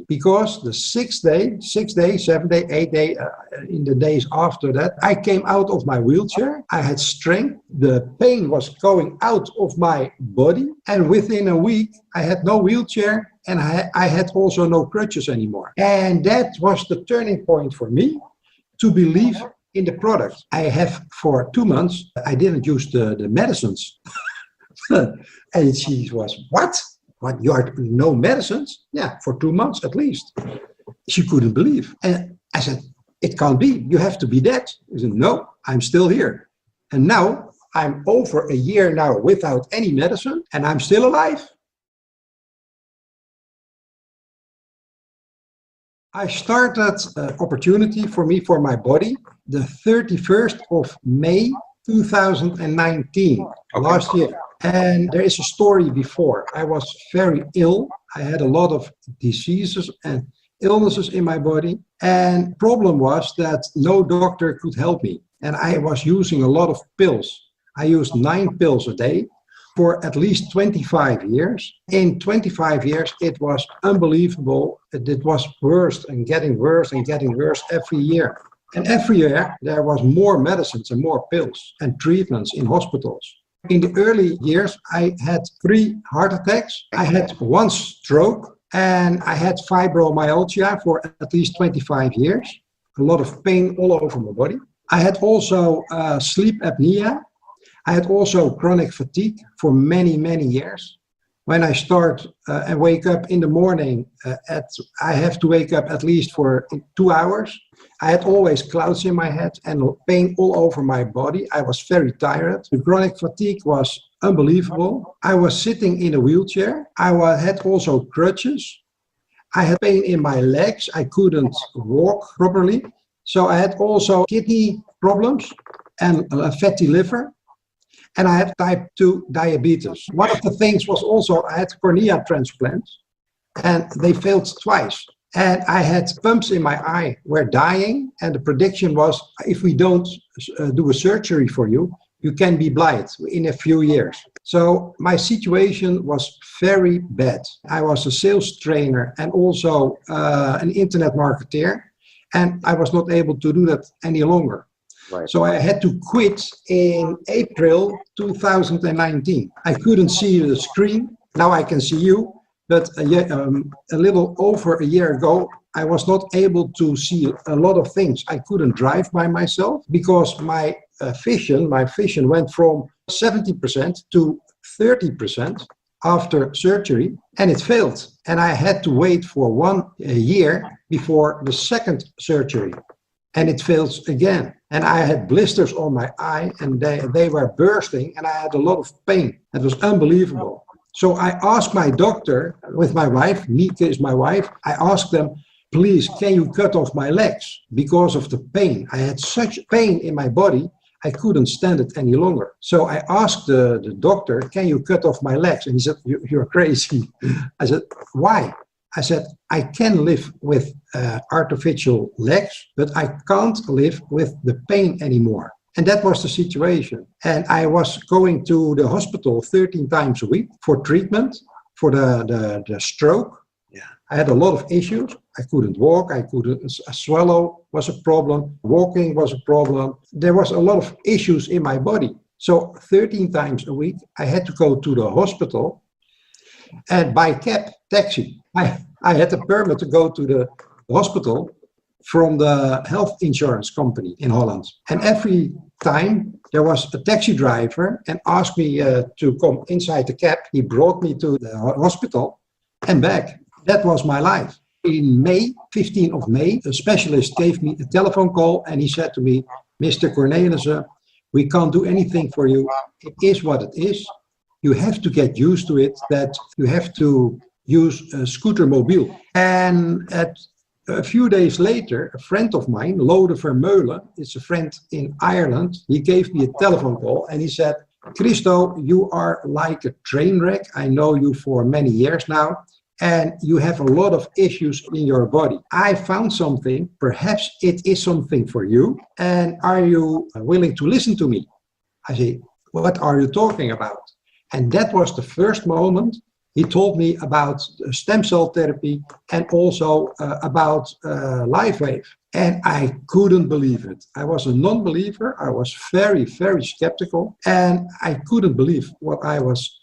Because the sixth day, 7th day, 8th day, in the days after that, I came out of my wheelchair. I had strength. The pain was going out of my body. And within a week, I had no wheelchair and I had also no crutches anymore. And that was the turning point for me to believe in the product. I have for 2 months, I didn't use the medicines. And she was, what? What, you are no medicines? Yeah, for 2 months at least. She couldn't believe. And I said, it can't be. You have to be dead. She said, no, I'm still here. And now I'm over a year now without any medicine and I'm still alive. I started an opportunity for me, for my body, the 31st of May 2019, last year. And there is a story before. I was very ill. I had a lot of diseases and illnesses in my body. And problem was that no doctor could help me. And I was using a lot of pills. I used 9 pills a day for at least 25 years. In 25 years, it was unbelievable. It was worse and getting worse and getting worse every year. And every year, there was more medicines and more pills and treatments in hospitals. In the early years, I had 3 heart attacks. I had 1 stroke and I had fibromyalgia for at least 25 years. A lot of pain all over my body. I had also sleep apnea. I had also chronic fatigue for many, many years. When I start and wake up in the morning, I have to wake up at least for 2 hours. I had always clouds in my head and pain all over my body. I was very tired. The chronic fatigue was unbelievable. I was sitting in a wheelchair. I had also crutches. I had pain in my legs. I couldn't walk properly. So I had also kidney problems and a fatty liver. And I had type 2 diabetes. One of the things was also I had cornea transplants and they failed twice. And I had pumps in my eye, were dying. And the prediction was, if we don't do a surgery for you, you can be blind in a few years. So my situation was very bad. I was a sales trainer and also an internet marketer. And I was not able to do that any longer. Right. So I had to quit in April 2019. I couldn't see the screen. Now I can see you. But a little over a year ago, I was not able to see a lot of things. I couldn't drive by myself because my vision went from 70% to 30% after surgery, and it failed. And I had to wait for 1 year before the second surgery. And it failed again. And I had blisters on my eye and they were bursting and I had a lot of pain. It was unbelievable. So I asked my doctor with my wife, Nika is my wife, I asked them, please, can you cut off my legs because of the pain? I had such pain in my body, I couldn't stand it any longer. So I asked the doctor, can you cut off my legs? And he said, you're crazy. I said, why? I said, I can live with artificial legs, but I can't live with the pain anymore. And that was the situation. And I was going to the hospital 13 times a week for treatment, for the stroke. Yeah. I had a lot of issues. I couldn't walk, I couldn't swallow was a problem, walking was a problem. There was a lot of issues in my body. So 13 times a week, I had to go to the hospital and by cab, taxi. I had a permit to go to the hospital from the health insurance company in Holland. And every time there was a taxi driver and asked me to come inside the cab. He brought me to the hospital and back. That was my life. In May, 15th of May, a specialist gave me a telephone call and he said to me, Mr. Cornelissen, we can't do anything for you. It is what it is. You have to get used to it, that you have to use a scooter mobile. And at a few days later, a friend of mine, Lode Vermeulen, is a friend in Ireland, he gave me a telephone call and he said, Christo, you are like a train wreck. I know you for many years now and you have a lot of issues in your body. I found something, perhaps it is something for you, and are you willing to listen to me? I say, what are you talking about? And that was the first moment He told me about stem cell therapy and also about LifeWave. And I couldn't believe it. I was a non-believer. I was very, very skeptical. And I couldn't believe what I was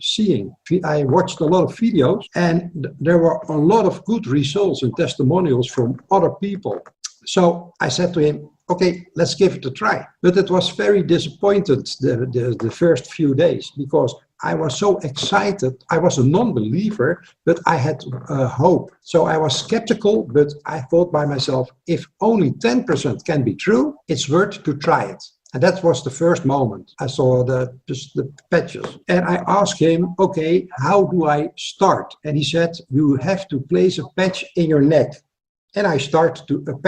seeing. I watched a lot of videos and there were a lot of good results and testimonials from other people. So I said to him, okay, let's give it a try. But it was very disappointed the first few days because I was so excited. I was a non-believer, but I had hope. So I was skeptical, but I thought by myself, if only 10% can be true, it's worth to try it. And that was the first moment. I saw just the patches. And I asked him, okay, how do I start? And he said, you have to place a patch in your neck. And I started to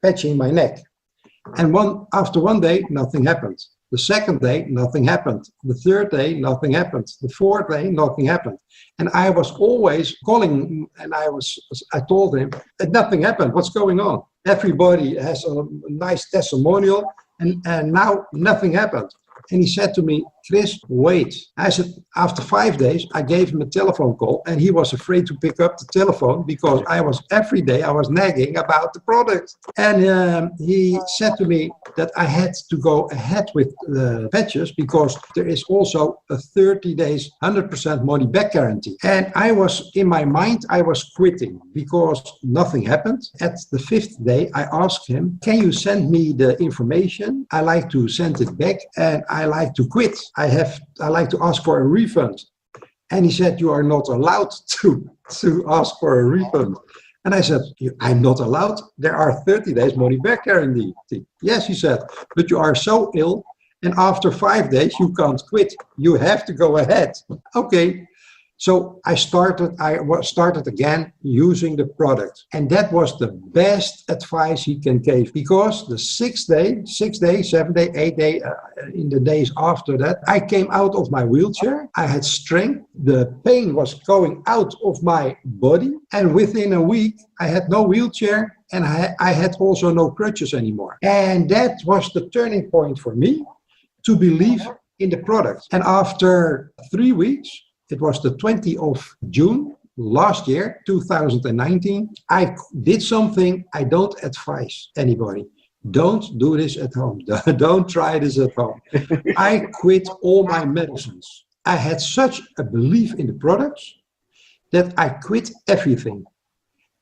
patching my neck. And after one day, nothing happened. The second day, nothing happened. The third day, nothing happened. The fourth day, nothing happened. And I was always calling and I told him that nothing happened. What's going on? Everybody has a nice testimonial and now nothing happened. And he said to me, Chris, wait. I said, after 5 days, I gave him a telephone call and he was afraid to pick up the telephone because every day I was nagging about the product. And he said to me that I had to go ahead with the patches because there is also a 30 days, 100% money back guarantee. And in my mind, I was quitting because nothing happened. At the 5th day, I asked him, can you send me the information? I like to send it back and I like to quit. I like to ask for a refund. And he said, you are not allowed to ask for a refund. And I said, I'm not allowed. There are 30 days money back guarantee. Yes, he said, but you are so ill. And after 5 days, you can't quit. You have to go ahead. Okay. So I started again using the product. And that was the best advice he can give because the 6th day, 7th day, 8th day, in the days after that, I came out of my wheelchair. I had strength. The pain was going out of my body. And within a week, I had no wheelchair and I had also no crutches anymore. And that was the turning point for me to believe in the product. And after 3 weeks, it was the 20th of June last year, 2019. I did something I don't advise anybody. Don't do this at home. Don't try this at home. I quit all my medicines. I had such a belief in the products that I quit everything.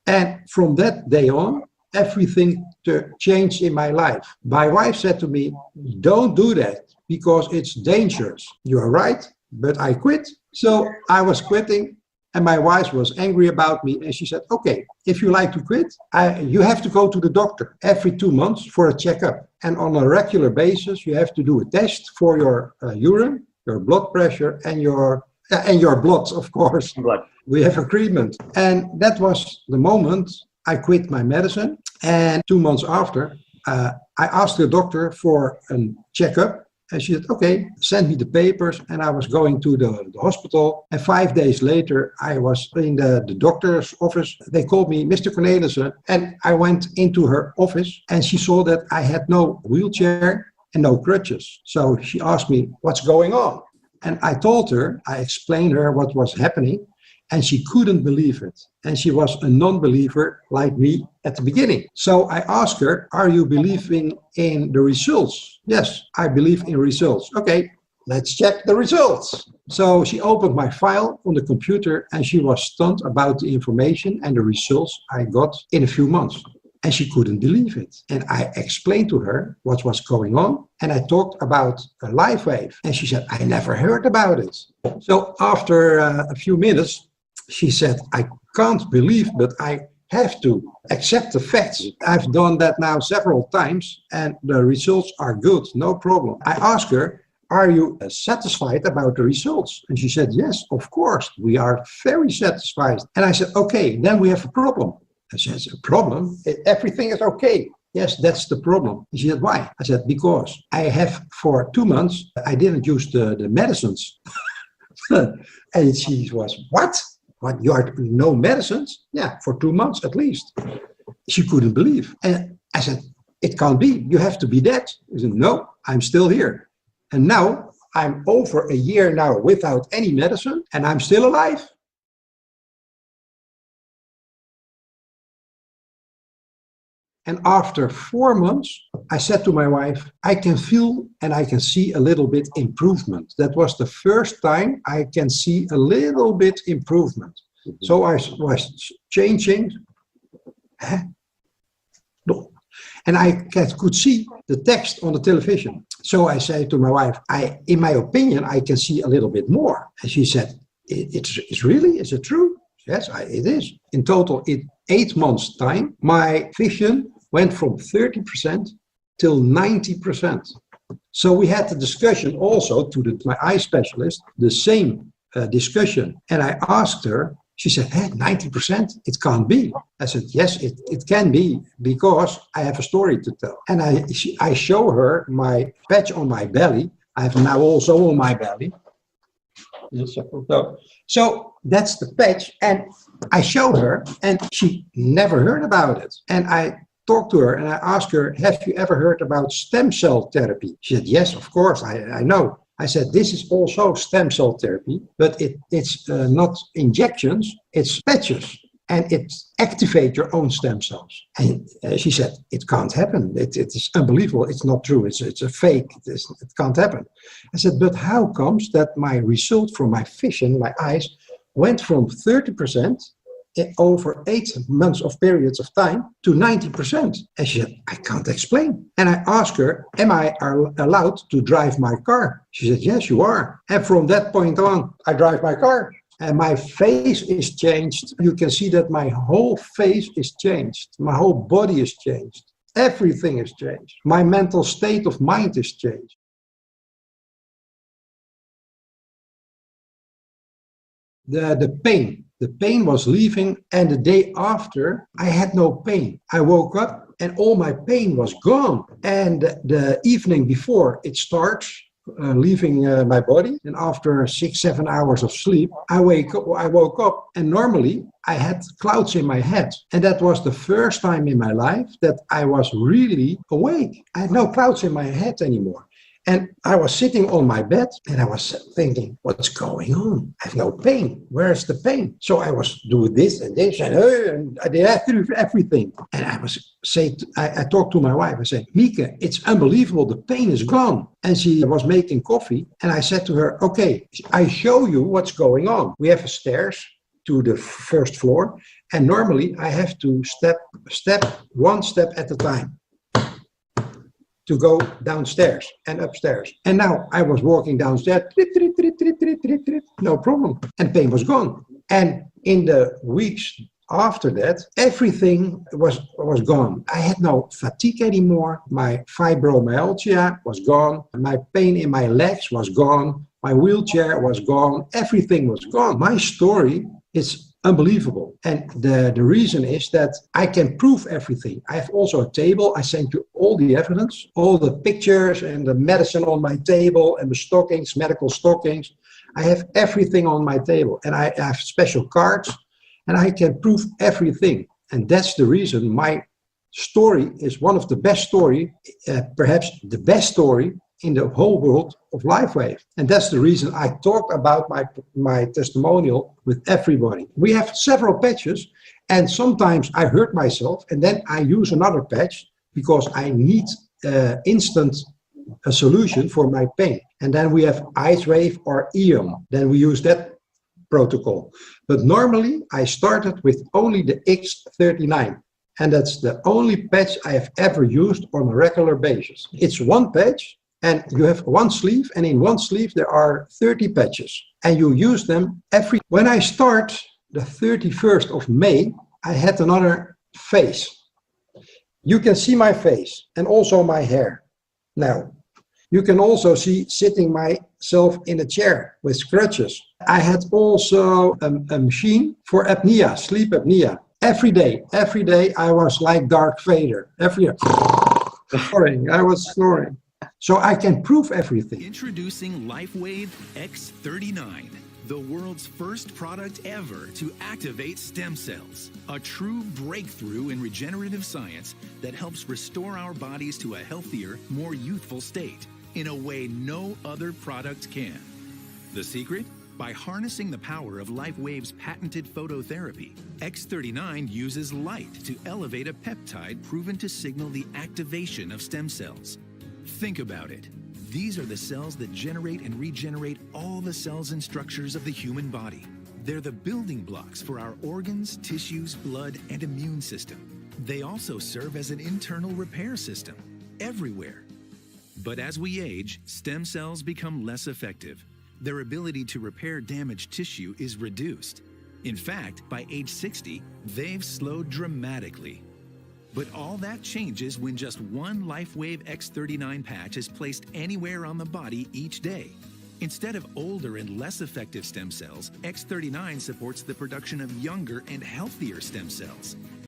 And from that day on, everything changed in my life. My wife said to me, don't do that because it's dangerous. You are right, but I quit. So I was quitting and my wife was angry about me and she said, okay, if you like to quit, you have to go to the doctor every 2 months for a checkup. And on a regular basis, you have to do a test for your urine, your blood pressure and your blood, of course. Blood. We have agreement. And that was the moment I quit my medicine. And 2 months after, I asked the doctor for a checkup. And she said, okay, send me the papers. And I was going to the hospital. And 5 days later, I was in the doctor's office. They called me Mr. Cornelissen. And I went into her office and she saw that I had no wheelchair and no crutches. So she asked me, what's going on? And I told her, I explained her what was happening. And she couldn't believe it. And she was a non-believer like me at the beginning. So I asked her, are you believing in the results? Yes, I believe in results. Okay, let's check the results. So she opened my file on the computer and she was stunned about the information and the results I got in a few months. And she couldn't believe it. And I explained to her what was going on. And I talked about a LifeWave. And she said, I never heard about it. So after a few minutes, she said, I can't believe, but I have to accept the facts. I've done that now several times and the results are good, no problem. I asked her, are you satisfied about the results? And she said, yes, of course, we are very satisfied. And I said, okay, then we have a problem. And she said, a problem? Everything is okay. Yes, that's the problem. And she said, why? I said, because I have for 2 months, I didn't use the medicines. And she was, what? What, you are no medicines? Yeah, for 2 months at least. She couldn't believe. And I said, it can't be. You have to be dead. She said, no, I'm still here. And now I'm over a year now without any medicine and I'm still alive. And after 4 months, I said to my wife, I can feel and I can see a little bit improvement. That was the first time I can see a little bit improvement. So I was changing. No. And I could see the text on the television. So I said to my wife, in my opinion, I can see a little bit more. And she said, it's really, is it true? Yes, it is. In total, in 8 months' time, my vision went from 30% till 90%. So we had the discussion also to my eye specialist, the same discussion. And I asked her, she said, hey, 90%? It can't be. I said, yes, it can be because I have a story to tell. And I show her my patch on my belly. I have now also on my belly. So that's the patch. And I show her and she never heard about it. And I talked to her and I asked her, have you ever heard about stem cell therapy? She said, yes, of course, I know. I said, this is also stem cell therapy, but it's not injections, it's patches. And it activates your own stem cells. And she said, it can't happen. It is unbelievable. It's not true. It's a fake. It can't happen. I said, but how comes that my result from my vision, my eyes, went from 30% over 8 months of periods of time to 90%. And she said, I can't explain. And I asked her, am I allowed to drive my car? She said, yes, you are. And from that point on, I drive my car. And my face is changed. You can see that my whole face is changed. My whole body is changed. Everything is changed. My mental state of mind is changed. The pain was leaving, and the day after, I had no pain. I woke up and all my pain was gone. And the evening before it starts, leaving my body, and after 6-7 hours of sleep, I woke up, and normally I had clouds in my head. And that was the first time in my life that I was really awake. I had no clouds in my head anymore. And I was sitting on my bed and I was thinking, what's going on? I have no pain. Where's the pain? So I was doing this and this and I did everything. And I talked to my wife. I said, Mieke, it's unbelievable. The pain is gone. And she was making coffee. And I said to her, okay, I show you what's going on. We have stairs to the first floor. And normally I have to step one step at a time to go downstairs and upstairs. And now I was walking downstairs, no problem. And pain was gone. And in the weeks after that, everything was gone. I had no fatigue anymore. My fibromyalgia was gone. My pain in my legs was gone. My wheelchair was gone. Everything was gone. My story is unbelievable. And the reason is that I can prove everything. I have also a table. I sent you all the evidence, all the pictures and the medicine on my table and the stockings, medical stockings. I have everything on my table and I have special cards and I can prove everything. And that's the reason my story is one of the best story, perhaps the best story in the whole world of LifeWave. And that's the reason I talked about my testimonial with everybody. We have several patches and sometimes I hurt myself and then I use another patch because I need instant solution for my pain. And then we have IceWave or EON. Then we use that protocol. But normally I started with only the X39. And that's the only patch I have ever used on a regular basis. It's one patch. And you have one sleeve, and in one sleeve there are 30 patches. And you use them When I start the 31st of May, I had another face. You can see my face and also my hair. Now, you can also see sitting myself in a chair with crutches. I had also a machine for apnea, sleep apnea. Every day I was like Darth Vader. I was snoring. So I can prove everything. Introducing LifeWave X39, the world's first product ever to activate stem cells. A true breakthrough in regenerative science that helps restore our bodies to a healthier, more youthful state. in a way no other product can. The secret? By harnessing the power of LifeWave's patented phototherapy, X39 uses light to elevate a peptide proven to signal the activation of stem cells. Think about it. These are the cells that generate and regenerate all the cells and structures of the human body. They're the building blocks for our organs, tissues, blood, and immune system. They also serve as an internal repair system everywhere. But as we age, stem cells become less effective. Their ability to repair damaged tissue is reduced. In fact, by age 60, they've slowed dramatically. But all that changes when just one LifeWave X39 patch is placed anywhere on the body each day. Instead of older and less effective stem cells, X39 supports the production of younger and healthier stem cells.